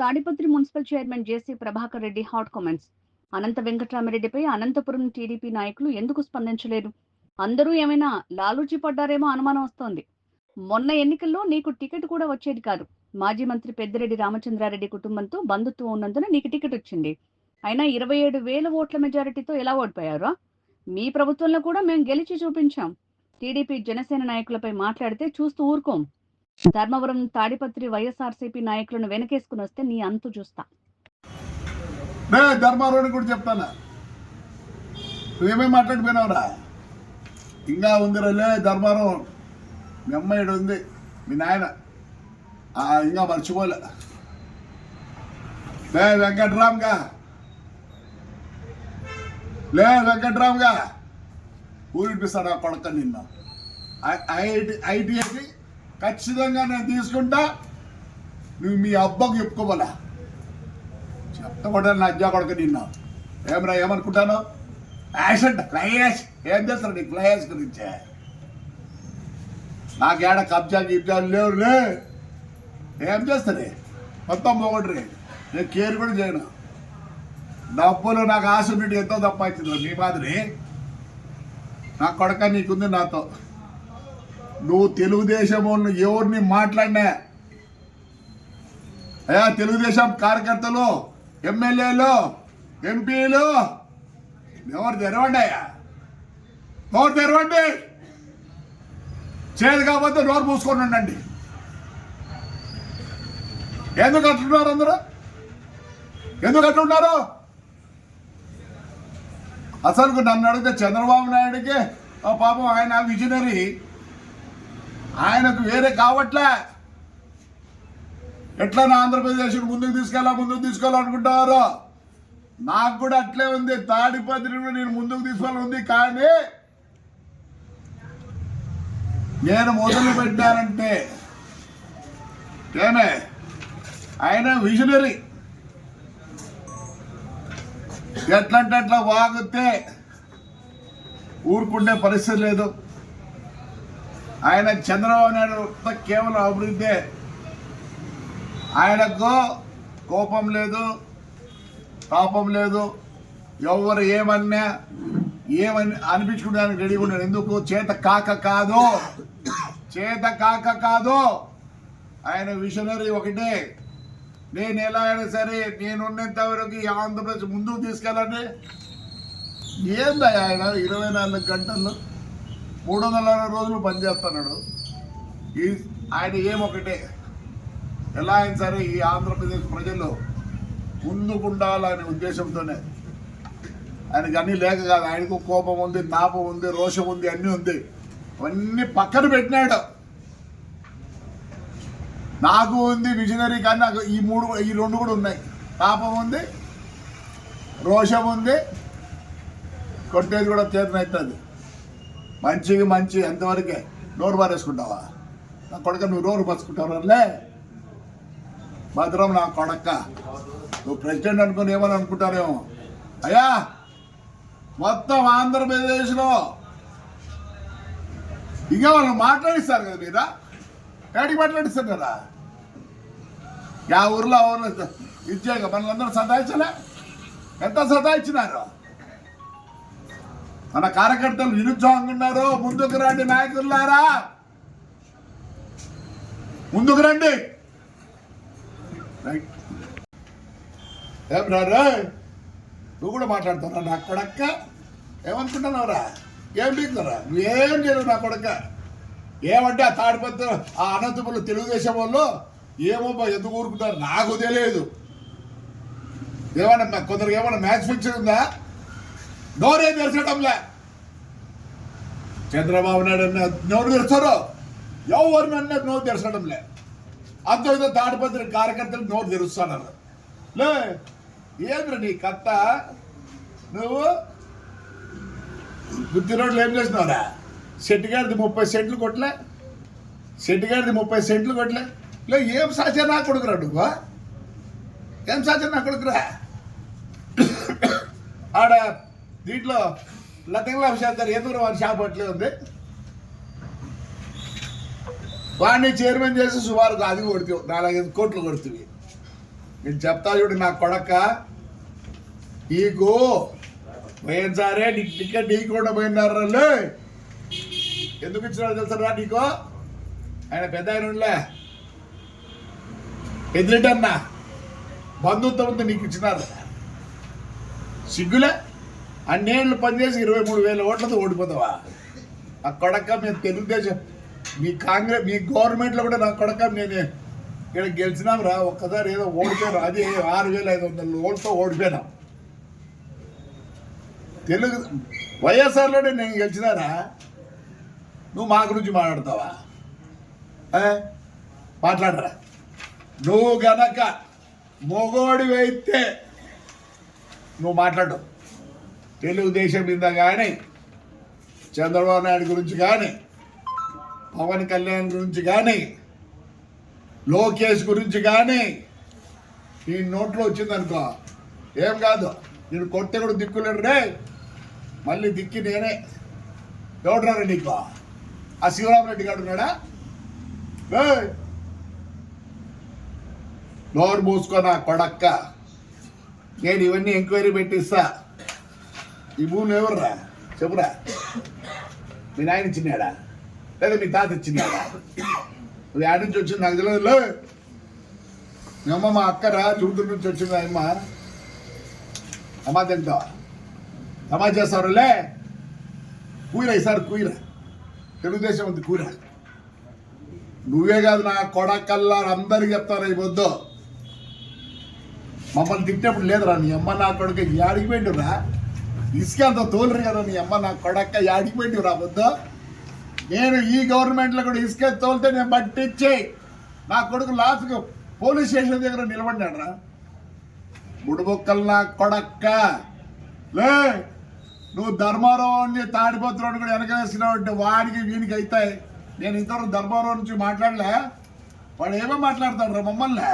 Tadipatri municipal chairman జేసీ Prabhakar Reddy hot comments. అనంత వెంకటరామిరెడ్డిపై Anantapuram TDP నాయకులు ఎందుకు స్పందించలేదు? అందరూ ఏమైనా లాలూచి పడ్డారేమో అనుమానం వస్తోంది. మొన్న ఎన్నికల్లో నీకు టికెట్ కూడా వచ్చేది కాదు. మాజీ మంత్రి పెద్దిరెడ్డి రామచంద్రారెడ్డి కుటుంబంతో బంధుత్వం ఉన్నందున నీకు టికెట్ వచ్చింది. అయినా 27,000 ఓట్ల మెజారిటీతో ఎలా ఓడిపోయారా? మీ ప్రభుత్వంలో కూడా మేము గెలిచి చూపించాం. టీడీపీ జనసేన నాయకులపై మాట్లాడితే చూస్తూ ఊరుకోం. ధర్మవరం తాడిపత్రి వైఎస్ఆర్సీపీ నాయకులను వెనకేసుకుని వస్తే నీ అంతు చూస్తా. ధర్మవరం కూడా చెప్తానా, నువ్వేమేమి మాట్లాడిపోయినావురా? ఇంకా ఉంది రే ధర్మవరం, మీ అమ్మాయి ఉంది, మీ నాయన ఇంకా మర్చిపోలే. వెంకట్రామ్గా వెంకట్రామ్గా ఊరిపిస్తాడు ఆ కొడక నిన్న. ఐటీఐకి ఖచ్చితంగా నేను తీసుకుంటా. నువ్వు మీ అబ్బకు చెప్పుకోవాలా? చెప్తా నా అజ్జా కొడక నిన్న. ఏమరా ఏమనుకుంటాను? యాక్సిడెంట్ ఫ్లైయాష్ ఏం చేస్తారు నీకు? ఫ్లైయాష్ గురించే నాకేడ కబ్జాలు లేవులే. ఏం చేస్తుంది మొత్తం పోగొట్రి. నేను కేర్ కూడా చేయను. డబ్బులు నాకు ఆశ నుండి ఎంతో తప్పించింది మీ మాదిరి. నా కొడక నీకుంది నాతో. నువ్వు తెలుగుదేశం ఎవరిని మాట్లాడినా అయ్యా, తెలుగుదేశం కార్యకర్తలు, ఎమ్మెల్యేలు, ఎంపీలు ఎవరు తెరవండి అయ్యా, నోరు తెరవండి. చేదు కాకపోతే నోరు మూసుకొని ఉండండి. ఎందుకు అట్లున్నారు అందరూ? ఎందుకు అట్లున్నారు? అసలు నన్ను అడిగితే చంద్రబాబు నాయుడికి పాపం ఆయన విజనరీ, ఆయనకు వేరే కావట్లే. ఎట్లా నా ఆంధ్రప్రదేశ్ ముందుకు తీసుకోవాలనుకుంటారో నాకు కూడా అట్లే ఉంది. తాడిపత్రిని నేను ముందుకు తీసుకోవాలని కానీ నేను మొదలు పెట్టానంటే ఏమే ఆయన విజనరీ. ఎట్లంటే అట్లా వాగితే ఊరుకుండే పరిస్థితి లేదు. ఆయన చంద్రబాబు నాయుడు కేవలం అభివృద్ధి. ఆయనకు కోపం లేదు, పాపం లేదు. ఎవరు ఏమన్నా అనిపించుకుంటానికి రెడీగా ఉన్నాడు. ఎందుకు? చేత కాక కాదు. ఆయన విజనరీ ఒకటే. నేను ఎలా అయినా సరే నేనున్నంత వరకు ఈ ఆంధ్రప్రదేశ్ ముందుకు తీసుకెళ్ళండి. ఏంది ఆయన 24 గంటలు 360 రోజులు పనిచేస్తున్నాడు. ఆయన ఏమొకటే, ఎలా అయినా సరే ఈ ఆంధ్రప్రదేశ్ ప్రజలు ముందుకుండాలనే ఉద్దేశంతోనే. ఆయనకి అన్నీ లేక కాదు. ఆయనకు కోపం ఉంది, తాపం ఉంది, రోషం ఉంది, అన్నీ ఉంది. అవన్నీ పక్కన పెట్టినాడు. నాకు ఉంది విజనరీ, కానీ నాకు ఈ రెండు కూడా ఉన్నాయి. తాపం ఉంది, రోషం ఉంది, కొట్టేది కూడా చేతనవుతుంది. మంచి ఎంతవరకే నోరు పారేసుకుంటావా? నా కొడక నువ్వు నోరు పరుచుకుంటావులే. భద్రం నా కొడక్క. నువ్వు ప్రెసిడెంట్ అనుకుని ఏమని అనుకుంటారేమో. అయ్యా, మొత్తం ఆంధ్రప్రదేశ్లో ఇంకా వాళ్ళు మాట్లాడిస్తారు కదా మీద. ఏడికి మాట్లాడిస్తారు కదా? యా ఊర్లో ఇచ్చాక మనలందరూ సతాయించలే? ఎంత సతాయించినారు? మన కార్యకర్తలు నిరుత్సాహంగా ఉన్నారు. ముందుకు రండి నాయకులారా, ముందుకు రండి. రైట్. ఏం రా నువ్వు కూడా మాట్లాడుతారా? నా కొడక్క ఏమనుకుంటున్నావురా? ఏం పీకుతారా? నువ్వేం చేయలేవు నా కొడక్క. ఏమంటే ఆ తాడిపత్రి ఆ అనంతపురం తెలుగుదేశం వాళ్ళు ఏమో ఎందుకు ఊరుకుంటారు నాకు తెలియదు. ఏమన్నా కొందరికి ఏమన్నా మ్యాచ్ ఫిక్షన్ ఉందా? నోరేం తెరచడంలే. చంద్రబాబు నాయుడు నోరు తెరుస్తారు, ఎవరినన్నా నోరు తెరచడంలే. అంత తాడిపత్రి కార్యకర్తలు నోరు తెరుస్తున్నారు. లే ఏంద్ర నీ కథ? నువ్వు గుత్తి రోడ్లు ఏం చేసినావురా? సెట్టిగాడిది 30 సెంట్లు కొట్టలే. సెట్టిగాడిది 30 సెంట్లు కొట్టలే. లే ఏం సాధ్యం నా కొడుకురా నువ్వు? ఏం సాధ్యం నా కొడుకురా? ఆడ దీంట్లో లతంగా విషయాలు ఎదురు వారి షాప్ అట్లే ఉంది. వాడిని చైర్మన్ చేసి సుమారు అది కొడుతూ 4-5 కోట్లు కొడుతుంది. నేను చెప్తా చూడు నా కొడక, నీకు పోయినసారే నీకు టికెట్ నీకు కూడా పోయినారు. ఎందుకు ఇచ్చినారు తెలుసరా నీకు? ఆయన పెద్ద ఆయన ఉండలే, ఎదురెడ్డి అన్న బంధుత్వంతో నీకు ఇచ్చినారు. సిగ్గులే, అన్నేళ్ళు పనిచేసి 23,000 ఓట్లతో ఓడిపోతావా? నా కొడక మేము తెలుగుదేశం మీ కాంగ్రెస్ మీ గవర్నమెంట్లో కూడా నా కొడక నేను ఇక్కడ గెలిచినాం రా. ఒక్కసారి ఏదో ఓడిపోయాను, అది 6,500 ఓట్లతో ఓడిపోయినాం. తెలుగు వైఎస్ఆర్లోనే నేను గెలిచినారా? నువ్వు మా గురించి మాట్లాడతావా? మాట్లాడరా. నువ్వు గనక మొగోడివి అయితే నువ్వు మాట్లాడు. తెలుగుదేశం మీద కానీ, చంద్రబాబు నాయుడు గురించి కానీ, పవన్ కళ్యాణ్ గురించి కానీ, లోకేష్ గురించి కానీ నీ నోట్లో వచ్చిందనుకో ఏం కాదు, నేను కొడితే కూడా దిక్కులేడు రే. మళ్ళీ దిక్కి నేనే. ఎవడరా నీకు? ఆ శివరామరెడ్డి గారు ఉన్నాడా? నోరు మూసుకో నా కొడక్క. నేను ఇవన్నీ ఎంక్వైరీ పెట్టిస్తా. ఈ భూమి ఎవర్రా చెప్పురా? మీ నాయన ఇచ్చినాడా లేదా మీ తాత ఇచ్చినాడా? నువ్వు యాడ్ నుంచి వచ్చింది నాకు తెలియదు. మీ అమ్మ మా అక్కరా చూతుల నుంచి వచ్చింది. అమ్మ అమ్మా తింటావా? అమ్మా చేస్తారులే. కూయిరా ఈసారి కూయిరా. తెలుగుదేశం ఉంది కూర. నువ్వే కాదు నా కొడకల్లా అందరికి చెప్తారా ఈ వద్దు. మమ్మల్ని తిట్టినప్పుడు లేదురా నీ అమ్మ నా కొడుక యాడికి పోయిండురా? ఇసుక అంత తోలరు కదా నీ అమ్మ నా కొడక్క యాడికి పోయిండు రా వద్దు. నేను ఈ గవర్నమెంట్లో కూడా ఇసుక తోలితే నేను పట్టించి నా కొడుకు లాస్ట్గా పోలీస్ స్టేషన్ దగ్గర నిలబడినాడు రా. బుడుబొక్కలు నా కొడక్క లే. నువ్వు ధర్మారావుని తాడిపత్రుని కూడా వెనకేసినావు అంటే వాడికి వీనికి అవుతాయి. నేను ఇంతవరకు ధర్మారావు నుంచి మాట్లాడలే. వాడు ఏమో మాట్లాడతాడు రా మమ్మల్ని.